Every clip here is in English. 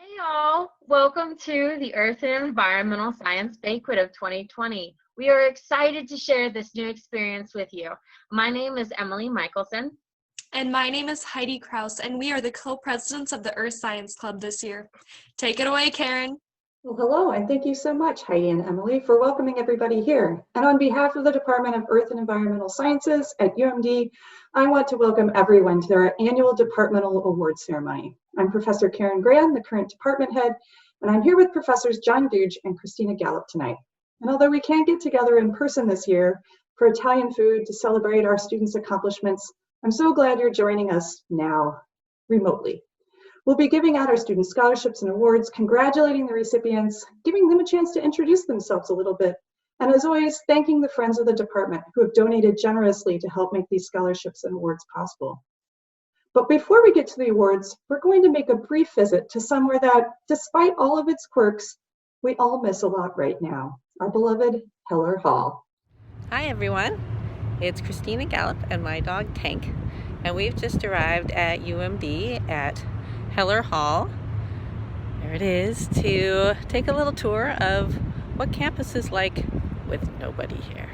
Hey all, welcome to the Earth and Environmental Science Banquet of 2020. We are excited to share this new experience with you. My name is Emily Michelson. And my name is Heidi Kraus, and we are the co-presidents of the Earth Science Club this year. Take it away, Karen. Well, hello, and thank you so much, Heidi and Emily, for welcoming everybody here. And on behalf of the Department of Earth and Environmental Sciences at UMD, I want to welcome everyone to our annual departmental award ceremony. I'm Professor Karen Graham, the current department head, and I'm here with Professors John Googe and Christina Gallup tonight. And although we can't get together in person this year for Italian food to celebrate our students' accomplishments, I'm so glad you're joining us now, remotely. We'll be giving out our student scholarships and awards, congratulating the recipients, giving them a chance to introduce themselves a little bit, and as always, thanking the friends of the department who have donated generously to help make these scholarships and awards possible. But before we get to the awards, we're going to make a brief visit to somewhere that, despite all of its quirks, we all miss a lot right now, our beloved Heller Hall. Hi everyone, it's Christina Gallup and my dog Tank, and we've just arrived at UMD at Heller Hall. There it is, to take a little tour of what campus is like with nobody here.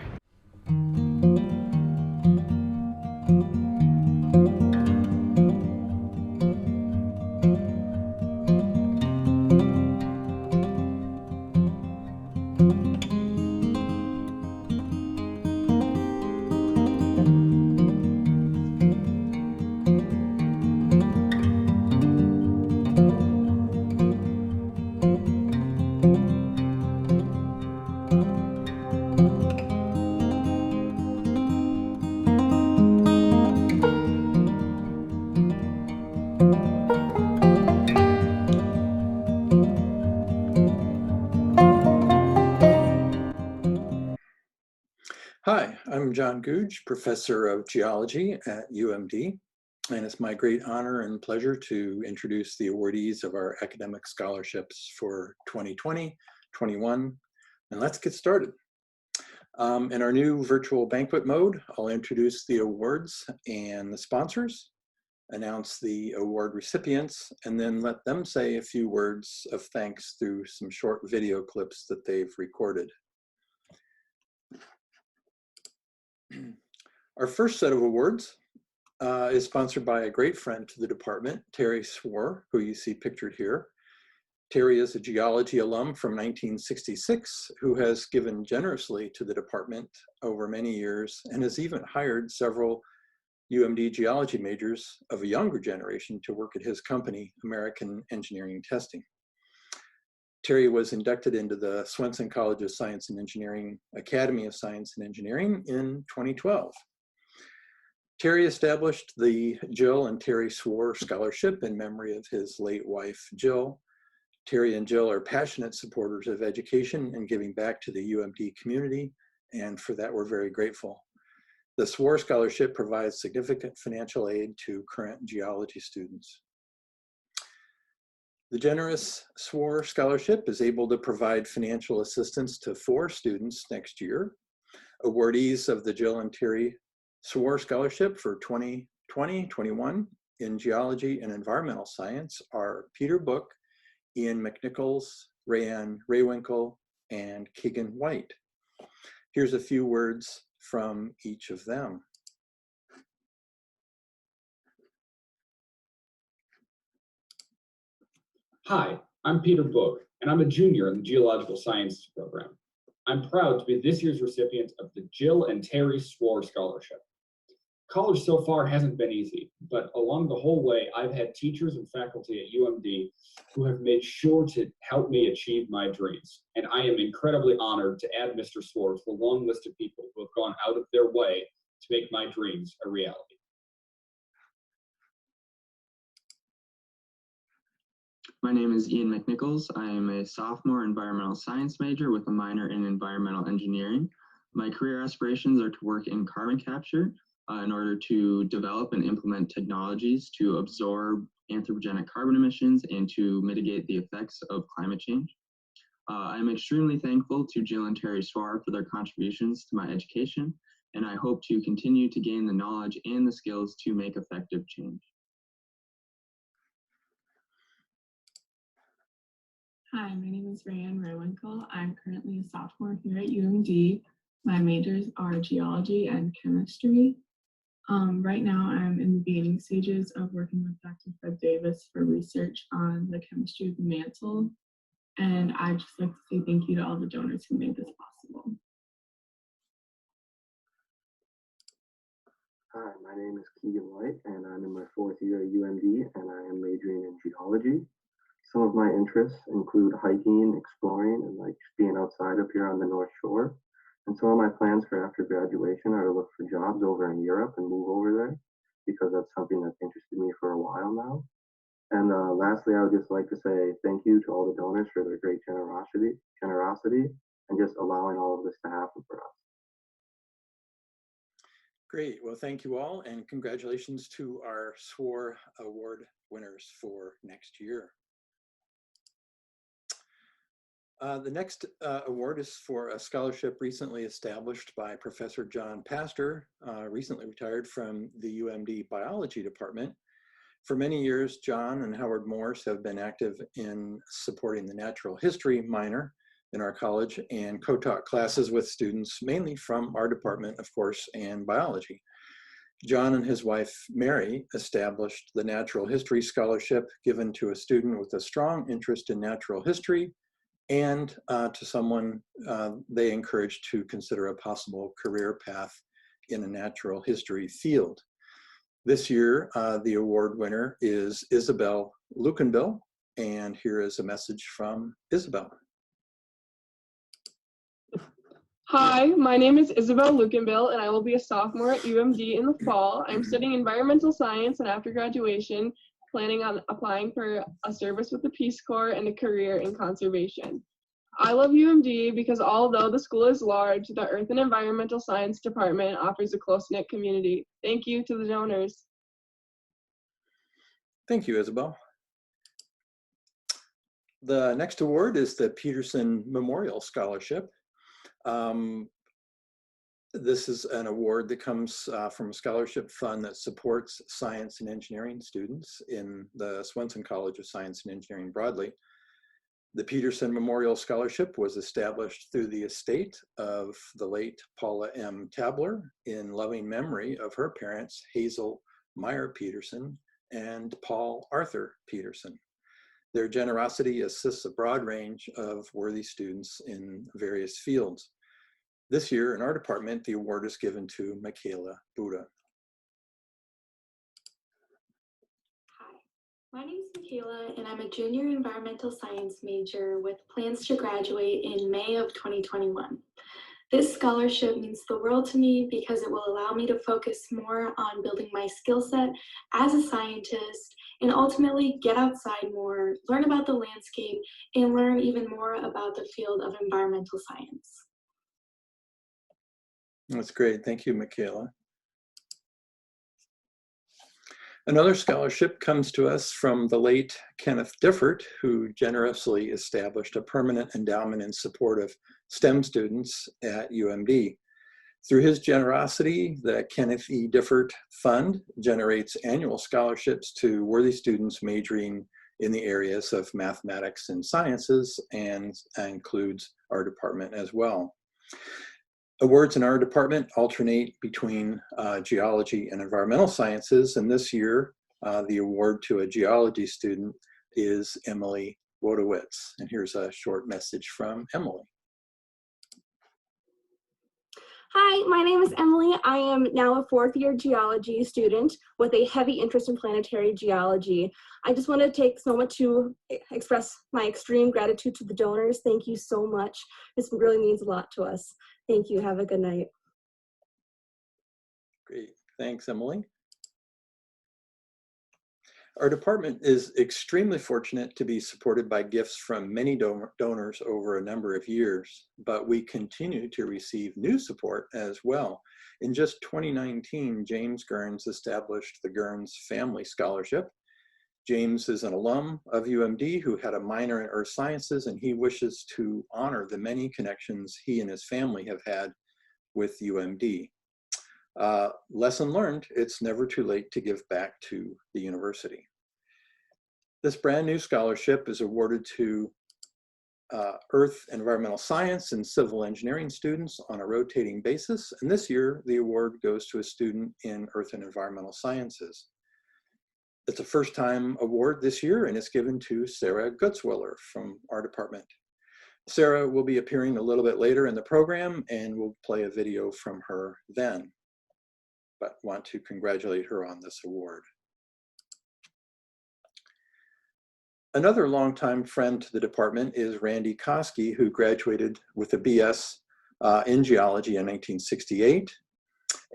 Hi, I'm John Googe, Professor of Geology at UMD, and it's my great honor and pleasure to introduce the awardees of our academic scholarships for 2020, 21, and let's get started. In our new virtual banquet mode, I'll introduce the awards and the sponsors, announce the award recipients, and then let them say a few words of thanks through some short video clips that they've recorded. Our first set of awards is sponsored by a great friend to the department, Terry Swor, who you see pictured here. Terry is a geology alum from 1966 who has given generously to the department over many years and has even hired several UMD geology majors of a younger generation to work at his company, American Engineering Testing. Terry was inducted into the Swenson College of Science and Engineering Academy of Science and Engineering in 2012. Terry established the Jill and Terry Swor Scholarship in memory of his late wife, Jill. Terry and Jill are passionate supporters of education and giving back to the UMD community, and for that we're very grateful. The Swor Scholarship provides significant financial aid to current geology students. The generous Swor Scholarship is able to provide financial assistance to 4 students next year. Awardees of the Jill and Terry Swor Scholarship for 2020-21 in Geology and Environmental Science are Peter Book, Ian McNichols, Rayanne Raywinkle, and Keegan White. Here's a few words from each of them. Hi, I'm Peter Book, and I'm a junior in the Geological Sciences program. I'm proud to be this year's recipient of the Jill and Terry Swor Scholarship. College so far hasn't been easy, but along the whole way, I've had teachers and faculty at UMD who have made sure to help me achieve my dreams. And I am incredibly honored to add Mr. Swor to the long list of people who have gone out of their way to make my dreams a reality. My name is Ian McNichols. I am a sophomore environmental science major with a minor in environmental engineering. My career aspirations are to work in carbon capture in order to develop and implement technologies to absorb anthropogenic carbon emissions and to mitigate the effects of climate change. I'm extremely thankful to Jill and Terry Swor for their contributions to my education, and I hope to continue to gain the knowledge and the skills to make effective change. Hi, my name is Rayanne Raywinkle. I'm currently a sophomore here at UMD. My majors are geology and chemistry. Right now, I'm in the beginning stages of working with Dr. Fred Davis for research on the chemistry of the mantle. And I'd just like to say thank you to all the donors who made this possible. Hi, my name is Keegan White, and I'm in my 4th year at UMD, and I am majoring in geology. Some of my interests include hiking, exploring, and like being outside up here on the North Shore. And some of my plans for after graduation are to look for jobs over in Europe and move over there, because that's something that's interested me for a while now. And lastly, I would just like to say thank you to all the donors for their great generosity, and just allowing all of this to happen for us. Great. Well, thank you all, and congratulations to our Swor Award winners for next year. The next award is for a scholarship recently established by Professor John Pastor, recently retired from the UMD Biology Department. For many years, John and Howard Morse have been active in supporting the natural history minor in our college and co-taught classes with students, mainly from our department, of course, and biology. John and his wife, Mary, established the Natural History Scholarship given to a student with a strong interest in natural history and to someone they encouraged to consider a possible career path in a natural history field. This year, the award winner is Isabel Lukenbill, and here is a message from Isabel. Hi, my name is Isabel Lukenbill, and I will be a sophomore at UMD in the fall. I'm studying environmental science, and after graduation, planning on applying for a service with the Peace Corps and a career in conservation. I love UMD because although the school is large, the Earth and Environmental Science Department offers a close-knit community. Thank you to the donors. Thank you, Isabel. The next award is the Peterson Memorial Scholarship. This is an award that comes from a scholarship fund that supports science and engineering students in the Swenson College of Science and Engineering broadly. The Peterson Memorial Scholarship was established through the estate of the late Paula M. Tabler in loving memory of her parents, Hazel Meyer Peterson and Paul Arthur Peterson. Their generosity assists a broad range of worthy students in various fields. This year in our department, the award is given to Michaela Buda. Hi, my name is Michaela, and I'm a junior environmental science major with plans to graduate in May of 2021. This scholarship means the world to me because it will allow me to focus more on building my skill set as a scientist and ultimately get outside more, learn about the landscape, and learn even more about the field of environmental science. That's great. Thank you, Michaela. Another scholarship comes to us from the late Kenneth Differt, who generously established a permanent endowment in support of STEM students at UMD. Through his generosity, the Kenneth E. Differt Fund generates annual scholarships to worthy students majoring in the areas of mathematics and sciences, and includes our department as well. Awards in our department alternate between geology and environmental sciences, and this year the award to a geology student is Emily Wodowitz. And here's a short message from Emily. Hi, my name is Emily. I am now a 4th year geology student with a heavy interest in planetary geology. I just want to take a moment to express my extreme gratitude to the donors. Thank you so much. This really means a lot to us. Thank you. Have a good night. Great. Thanks, Emily. Our department is extremely fortunate to be supported by gifts from many donors over a number of years, but we continue to receive new support as well. In just 2019, James Gearns established the Gearns Family Scholarship. James is an alum of UMD who had a minor in earth sciences, and he wishes to honor the many connections he and his family have had with UMD. Lesson learned, it's never too late to give back to the university. This brand new scholarship is awarded to Earth Environmental Science and Civil Engineering students on a rotating basis. And this year, the award goes to a student in Earth and Environmental Sciences. It's a first-time award this year, and it's given to Sarah Gutzwiller from our department. Sarah will be appearing a little bit later in the program, and we'll play a video from her then, but want to congratulate her on this award. Another longtime friend to the department is Randy Koski, who graduated with a BS in geology in 1968.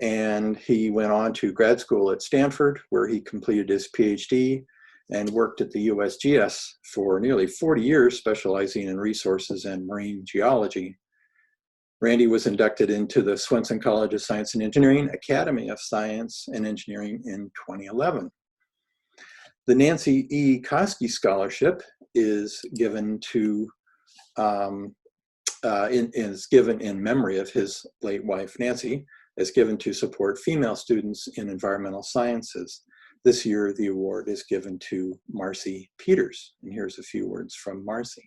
And he went on to grad school at Stanford, where he completed his PhD and worked at the USGS for nearly 40 years, specializing in resources and marine geology. Randy was inducted into the Swenson College of Science and Engineering Academy of Science and Engineering in 2011. The Nancy E. Koski Scholarship is given to is given in memory of his late wife Nancy, is given to support female students in environmental sciences. This year, the award is given to Marcy Peters, and here's a few words from Marcy.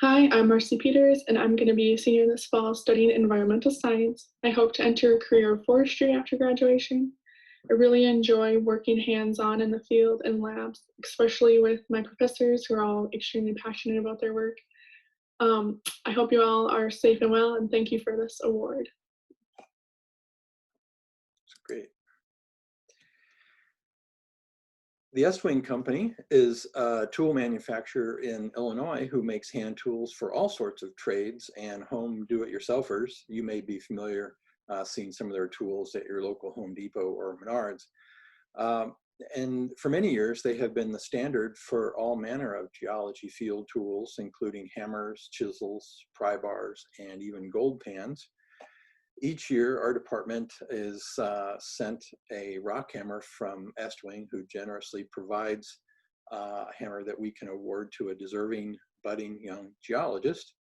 Hi, I'm Marcy Peters, and I'm going to be a senior this fall studying environmental science. I hope to enter a career of forestry after graduation. I really enjoy working hands-on in the field and labs, especially with my professors who are all extremely passionate about their work. I hope you all are safe and well, and thank you for this award. That's great. The Estwing Company is a tool manufacturer in Illinois who makes hand tools for all sorts of trades and home do-it-yourselfers. You may be familiar seeing some of their tools at your local Home Depot or Menards. And for many years, they have been the standard for all manner of geology field tools, including hammers, chisels, pry bars, and even gold pans. Each year, our department is sent a rock hammer from Estwing, who generously provides a hammer that we can award to a deserving budding young geologist.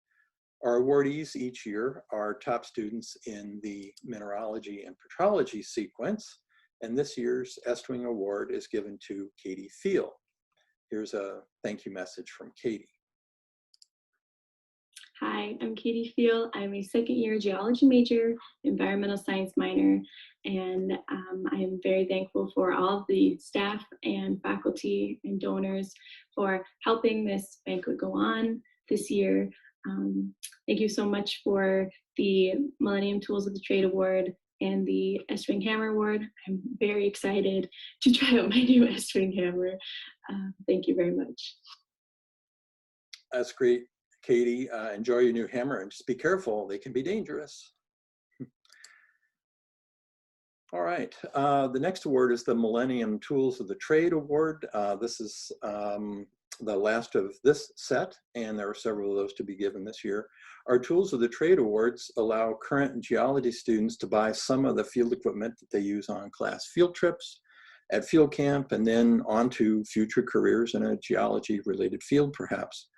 Our awardees each year are top students in the mineralogy and petrology sequence, and this year's Estwing Award is given to Katie Thiel. Here's a thank you message from Katie. Hi, I'm Katie Thiel. I'm a second-year geology major, environmental science minor, and I am very thankful for all of the staff and faculty and donors for helping this banquet go on this year. Thank you so much for the Millennium Tools of the Trade Award and the Estwing Hammer Award. I'm very excited to try out my new Estwing hammer. Thank you very much. That's great, Katie. Enjoy your new hammer and just be careful. They can be dangerous. All right, the next award is the Millennium Tools of the Trade Award. This is the last of this set, and there are several of those to be given this year. Our Tools of the Trade Awards allow current geology students to buy some of the field equipment that they use on class field trips, at field camp, and then on to future careers in a geology-related field, perhaps.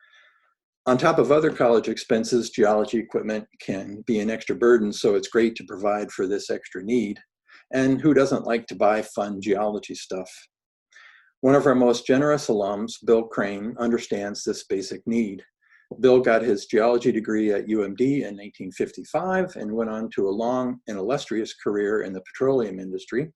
On top of other college expenses, geology equipment can be an extra burden, so it's great to provide for this extra need. And who doesn't like to buy fun geology stuff? One of our most generous alums, Bill Crane, understands this basic need. Bill got his geology degree at UMD in 1955 and went on to a long and illustrious career in the petroleum industry.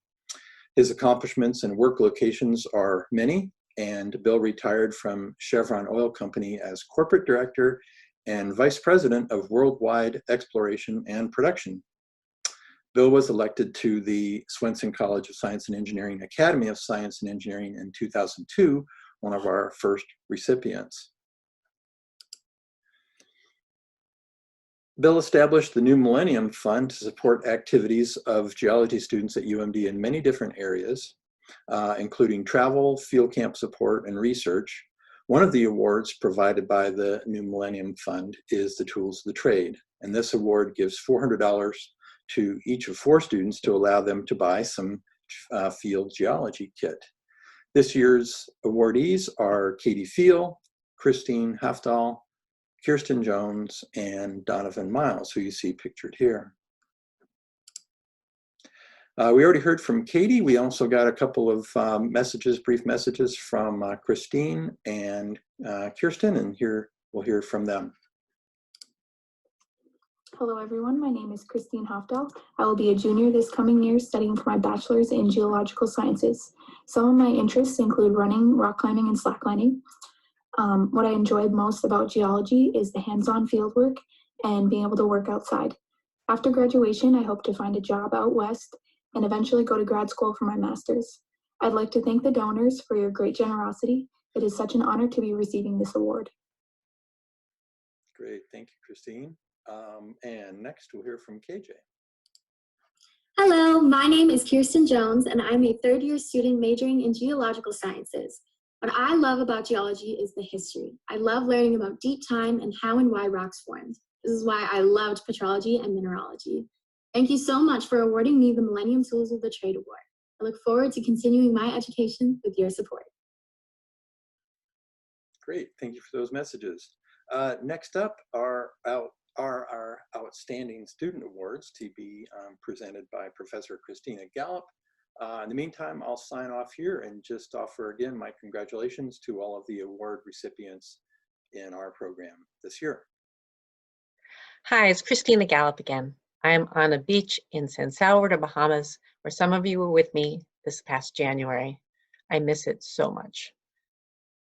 His accomplishments and work locations are many, and Bill retired from Chevron Oil Company as corporate director and vice president of worldwide exploration and production. Bill was elected to the Swenson College of Science and Engineering Academy of Science and Engineering in 2002, one of our first recipients. Bill established the new Millennium Fund to support activities of geology students at UMD in many different areas, including travel, field camp support, and research. One of the awards provided by the new Millennium Fund is the Tools of the Trade, and this award gives $400 to each of 4 students to allow them to buy some field geology kit. This year's awardees are Katie Thiel, Christine Haftal, Kirsten Jones, and Donovan Miles, who you see pictured here. We already heard from Katie. We also got a couple of messages, brief messages from Christine and Kirsten, and we'll hear from them. Hello everyone, my name is Christine Hofdahl. I will be a junior this coming year studying for my bachelor's in geological sciences. Some of my interests include running, rock climbing, and slacklining. What I enjoyed most about geology is the hands-on fieldwork and being able to work outside. After graduation, I hope to find a job out west and eventually go to grad school for my master's. I'd like to thank the donors for your great generosity. It is such an honor to be receiving this award. Great, thank you, Christine. And next we'll hear from KJ. Hello, my name is Kirsten Jones, and I'm a third-year student majoring in geological sciences. What I love about geology is the history. I love learning about deep time and how and why rocks formed. This is why I loved petrology and mineralogy. Thank you so much for awarding me the Millennium Tools of the Trade Award. I look forward to continuing my education with your support. Great, thank you for those messages. Next up are our Outstanding Student Awards to be presented by Professor Christina Gallup. In the meantime, I'll sign off here and just offer again my congratulations to all of the award recipients in our program this year. Hi, it's Christina Gallup again. I'm on a beach in San Salvador, Bahamas, where some of you were with me this past January. I miss it so much.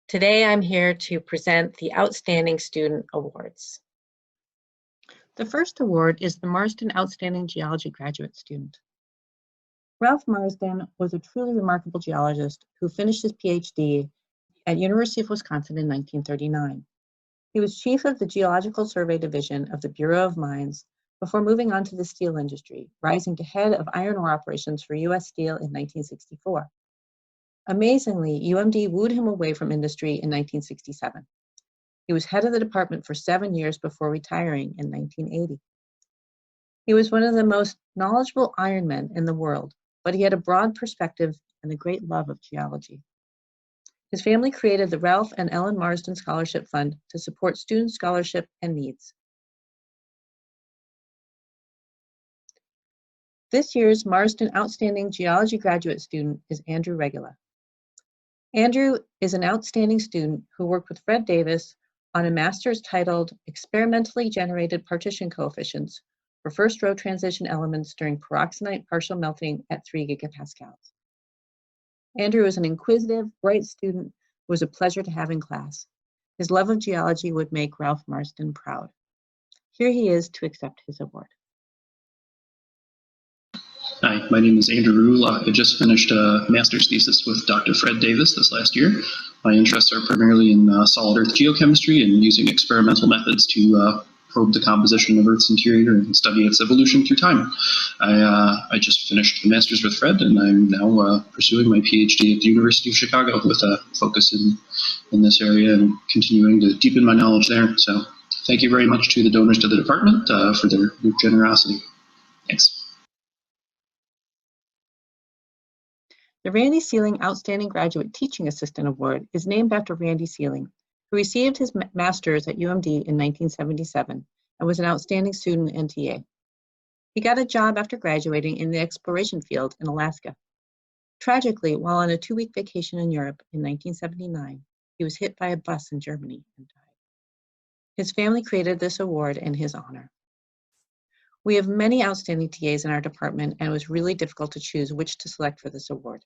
Today, I'm here to present the Outstanding Student Awards. The first award is the Marsden Outstanding Geology Graduate Student. Ralph Marsden was a truly remarkable geologist who finished his PhD at University of Wisconsin in 1939. He was chief of the Geological Survey Division of the Bureau of Mines before moving on to the steel industry, rising to head of iron ore operations for U.S. Steel in 1964. Amazingly, UMD wooed him away from industry in 1967. He was head of the department for 7 years before retiring in 1980. He was one of the most knowledgeable ironmen in the world, but he had a broad perspective and a great love of geology. His family created the Ralph and Ellen Marsden Scholarship Fund to support student scholarship and needs. This year's Marsden Outstanding Geology Graduate Student is Andrew Regula. Andrew is an outstanding student who worked with Fred Davis on a master's titled Experimentally Generated Partition Coefficients for First Row Transition Elements During Peroxenite Partial Melting at 3 gigapascals. Andrew is an inquisitive, bright student who was a pleasure to have in class. His love of geology would make Ralph Marsden proud. Here he is to accept his award. Hi, my name is Andrew Rule. I just finished a master's thesis with Dr. Fred Davis this last year. My interests are primarily in solid earth geochemistry and using experimental methods to probe the composition of Earth's interior and study its evolution through time. I just finished a master's with Fred, and I'm now pursuing my PhD at the University of Chicago with a focus in this area and continuing to deepen my knowledge there. So thank you very much to the donors to the department for their generosity. Thanks. The Randy Sealing Outstanding Graduate Teaching Assistant Award is named after Randy Sealing, who received his master's at UMD in 1977 and was an outstanding student in TA. He got a job after graduating in the exploration field in Alaska. Tragically, while on a 2-week vacation in Europe in 1979, he was hit by a bus in Germany and died. His family created this award in his honor. We have many outstanding TAs in our department, and it was really difficult to choose which to select for this award.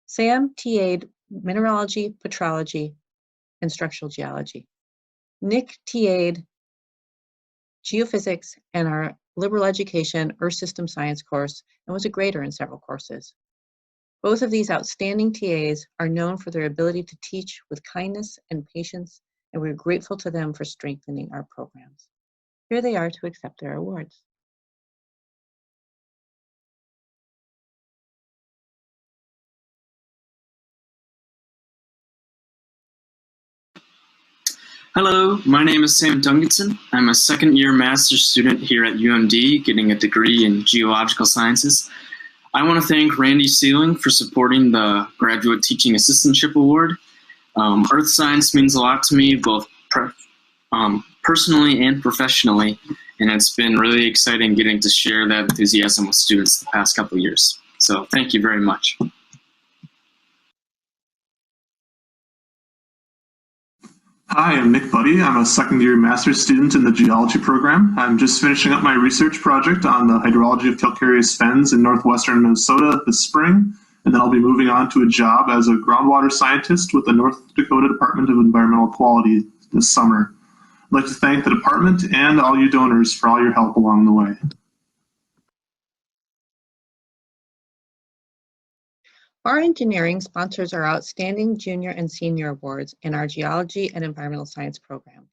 Sam TA'd mineralogy, petrology, and structural geology. Nick TA'd geophysics and our liberal education Earth System Science course and was a grader in several courses. Both of these outstanding TAs are known for their ability to teach with kindness and patience, and we're grateful to them for strengthening our programs. Here they are to accept their awards. Hello, my name is Sam Duncanson. I'm a second-year master's student here at UMD, getting a degree in geological sciences. I want to thank Randy Sealing for supporting the Graduate Teaching Assistantship Award. Earth science means a lot to me, both personally and professionally, and it's been really exciting getting to share that enthusiasm with students the past couple of years. So thank you very much. Hi, I'm Nick Buddy. I'm a second-year master's student in the geology program. I'm just finishing up my research project on the hydrology of calcareous fens in northwestern Minnesota this spring, and then I'll be moving on to a job as a groundwater scientist with the North Dakota Department of Environmental Quality this summer. I'd like to thank the department and all you donors for all your help along the way. Barr Engineering sponsors our Outstanding Junior and Senior Awards in our Geology and Environmental Science program.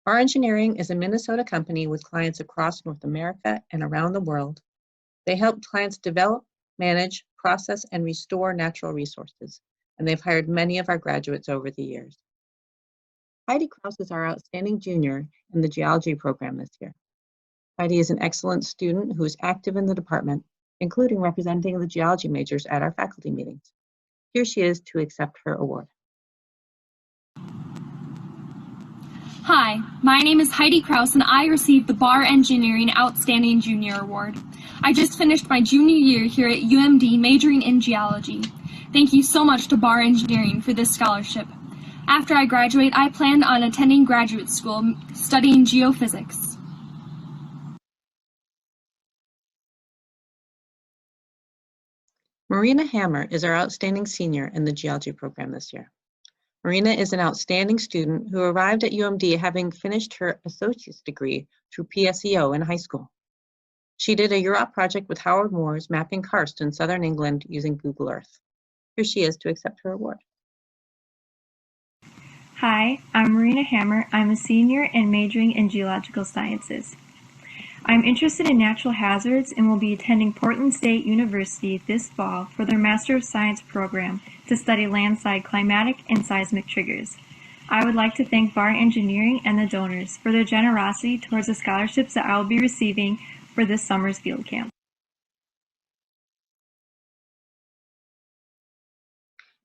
Barr Engineering is a Minnesota company with clients across North America and around the world. They help clients develop, manage, process, and restore natural resources, and they've hired many of our graduates over the years. Heidi Krause is our Outstanding Junior in the Geology program this year. Heidi is an excellent student who is active in the department, including representing the geology majors at our faculty meetings. Here she is to accept her award. Hi, my name is Heidi Krause and I received the Barr Engineering Outstanding Junior Award. I just finished my junior year here at UMD majoring in geology. Thank you so much to Barr Engineering for this scholarship. After I graduate, I plan on attending graduate school studying geophysics. Marina Hammer is our Outstanding Senior in the Geology program this year. Marina is an outstanding student who arrived at UMD having finished her associate's degree through PSEO in high school. She did a Europe project with Howard Moores mapping karst in southern England using Google Earth. Here she is to accept her award. Hi, I'm Marina Hammer. I'm a senior and majoring in geological sciences. I'm interested in natural hazards and will be attending Portland State University this fall for their Master of Science program to study landside climatic and seismic triggers. I would like to thank Barr Engineering and the donors for their generosity towards the scholarships that I will be receiving for this summer's field camp.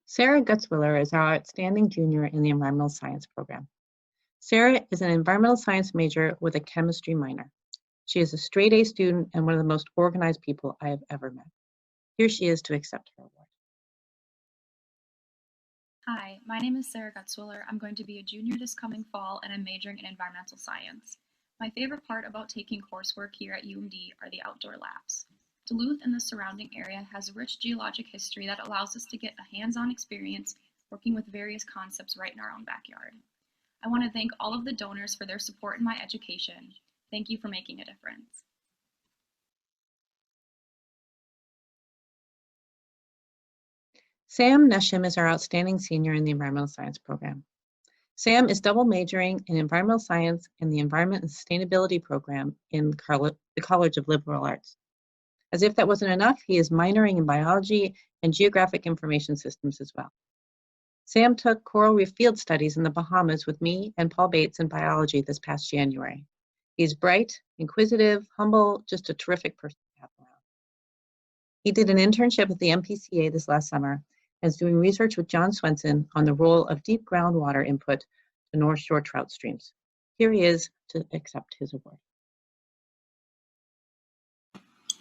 Sarah Gutzwiller is our Outstanding Junior in the Environmental Science program. Sarah is an environmental science major with a chemistry minor. She is a straight A student and one of the most organized people I have ever met. Here she is to accept her award. Hi, my name is Sarah Gutzwiller. I'm going to be a junior this coming fall and I'm majoring in environmental science. My favorite part about taking coursework here at UMD are the outdoor labs. Duluth and the surrounding area has a rich geologic history that allows us to get a hands-on experience working with various concepts right in our own backyard. I want to thank all of the donors for their support in my education. Thank you for making a difference. Sam Nesham is our Outstanding Senior in the Environmental Science program. Sam is double majoring in environmental science and the Environment and Sustainability program in the College of Liberal Arts. As if that wasn't enough, he is minoring in biology and geographic information systems as well. Sam took coral reef field studies in the Bahamas with me and Paul Bates in biology this past January. He's bright, inquisitive, humble, just a terrific person to have around. He did an internship at the MPCA this last summer and is doing research with John Swenson on the role of deep groundwater input to North Shore trout streams. Here he is to accept his award.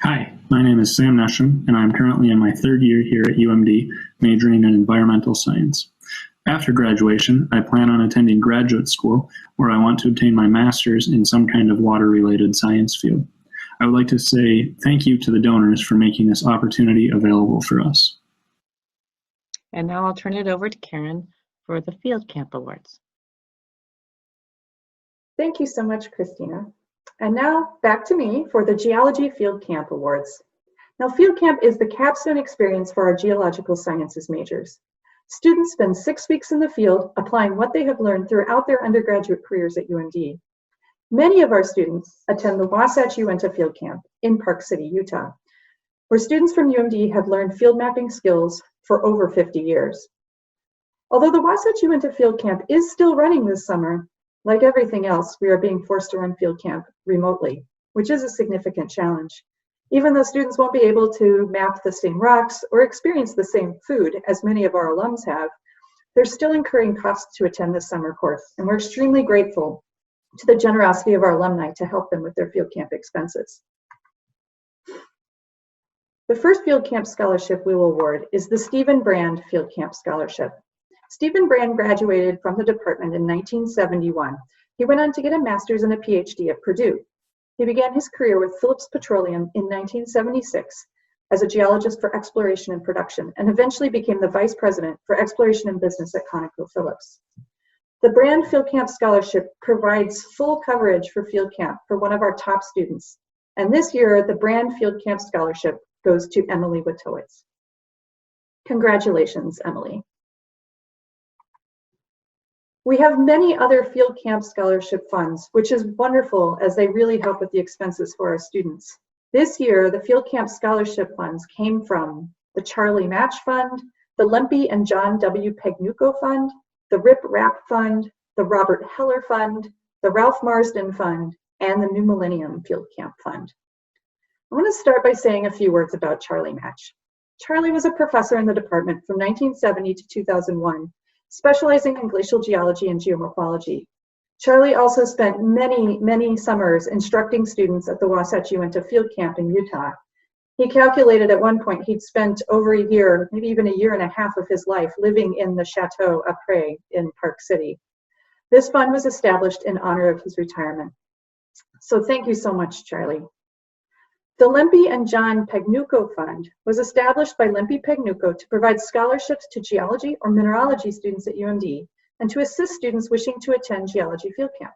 Hi, my name is Sam Nesham, and I'm currently in my third year here at UMD, majoring in environmental science. After graduation, I plan on attending graduate school, where I want to obtain my master's in some kind of water-related science field. I would like to say thank you to the donors for making this opportunity available for us. And now I'll turn it over to Karen for the Field Camp Awards. Thank you so much, Christina. And now back to me for the Geology Field Camp Awards. Now, Field Camp is the capstone experience for our geological sciences majors. Students spend 6 weeks in the field applying what they have learned throughout their undergraduate careers at UMD. Many of our students attend the Wasatch Uinta Field Camp in Park City, Utah, where students from UMD have learned field mapping skills for over 50 years. Although the Wasatch Uinta Field Camp is still running this summer, like everything else, we are being forced to run field camp remotely, which is a significant challenge. Even though students won't be able to map the same rocks or experience the same food as many of our alums have, they're still incurring costs to attend this summer course, and we're extremely grateful to the generosity of our alumni to help them with their field camp expenses. The first field camp scholarship we will award is the Stephen Brand Field Camp Scholarship. Stephen Brand graduated from the department in 1971. He went on to get a master's and a PhD at Purdue. He began his career with Phillips Petroleum in 1976 as a geologist for exploration and production, and eventually became the vice president for exploration and business at ConocoPhillips. The Brand Field Camp Scholarship provides full coverage for field camp for one of our top students. And this year, the Brand Field Camp Scholarship goes to Emily Witowitz. Congratulations, Emily. We have many other field camp scholarship funds, which is wonderful as they really help with the expenses for our students. This year, the field camp scholarship funds came from the Charlie Match Fund, the Lempe and John W. Pegnuco Fund, the Rip Rap Fund, the Robert Heller Fund, the Ralph Marsden Fund, and the New Millennium Field Camp Fund. I want to start by saying a few words about Charlie Match. Charlie was a professor in the department from 1970 to 2001, specializing in glacial geology and geomorphology. Charlie also spent many summers instructing students at the Wasatch Uinta Field Camp in Utah. He calculated at one point he'd spent over a year, maybe even a year and a half of his life living in the Chateau Après in Park City. This fund was established in honor of his retirement. So thank you so much, Charlie. The Lempe and John Pegnuco Fund was established by Lempe Pegnuco to provide scholarships to geology or mineralogy students at UMD and to assist students wishing to attend geology field camp.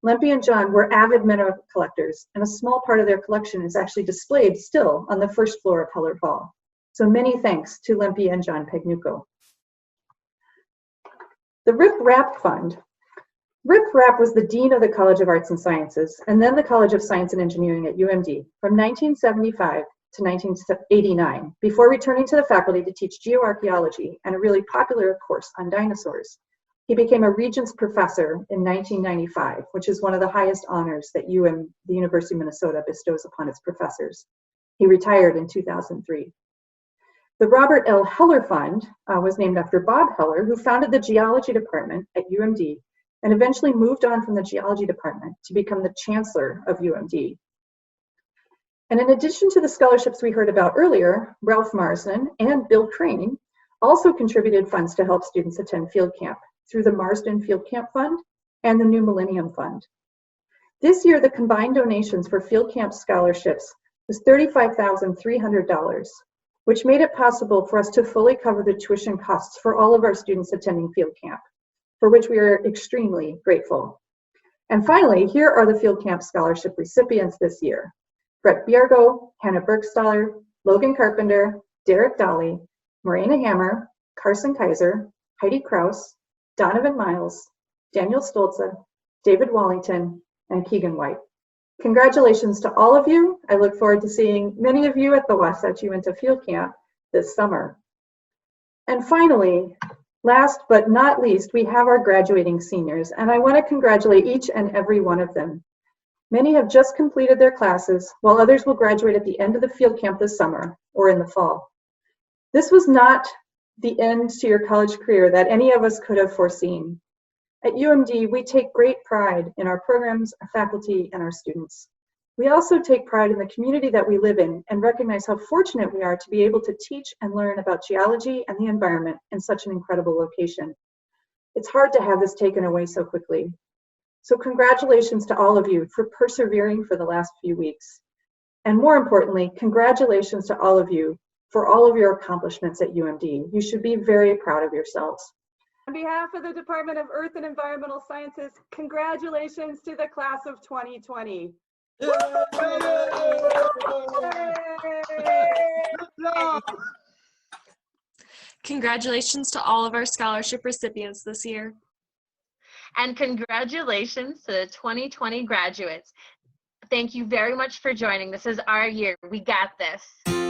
Lempe and John were avid mineral collectors, and a small part of their collection is actually displayed still on the first floor of Heller Hall. So many thanks to Lempe and John Pegnuco. The Rip Rap Fund. Rip Rap was the Dean of the College of Arts and Sciences, and then the College of Science and Engineering at UMD from 1975 to 1989, before returning to the faculty to teach geoarchaeology and a really popular course on dinosaurs. He became a Regents Professor in 1995, which is one of the highest honors that the University of Minnesota bestows upon its professors. He retired in 2003. The Robert L. Heller Fund was named after Bob Heller, who founded the geology department at UMD and eventually moved on from the geology department to become the chancellor of UMD. And in addition to the scholarships we heard about earlier, Ralph Marsden and Bill Crane also contributed funds to help students attend field camp through the Marsden Field Camp Fund and the New Millennium Fund. This year, the combined donations for field camp scholarships was $35,300, which made it possible for us to fully cover the tuition costs for all of our students attending field camp, for which we are extremely grateful. And finally, here are the field camp scholarship recipients this year: Brett Biergo, Hannah Bergstaller, Logan Carpenter, Derek Dolly, Marina Hammer, Carson Kaiser, Heidi Kraus, Donovan Miles, Daniel Stolze, David Wallington, and Keegan White. Congratulations to all of you. I look forward to seeing many of you at the Wasatch Uinta Field Camp this summer. And finally, last but not least, we have our graduating seniors, and I want to congratulate each and every one of them. Many have just completed their classes, while others will graduate at the end of the field camp this summer or in the fall. This was not the end to your college career that any of us could have foreseen. At UMD, we take great pride in our programs, our faculty, and our students. We also take pride in the community that we live in and recognize how fortunate we are to be able to teach and learn about geology and the environment in such an incredible location. It's hard to have this taken away so quickly. So congratulations to all of you for persevering for the last few weeks. And more importantly, congratulations to all of you for all of your accomplishments at UMD. You should be very proud of yourselves. On behalf of the Department of Earth and Environmental Sciences, congratulations to the class of 2020. Congratulations to all of our scholarship recipients this year. And congratulations to the 2020 graduates. Thank you very much for joining. This is our year. We got this.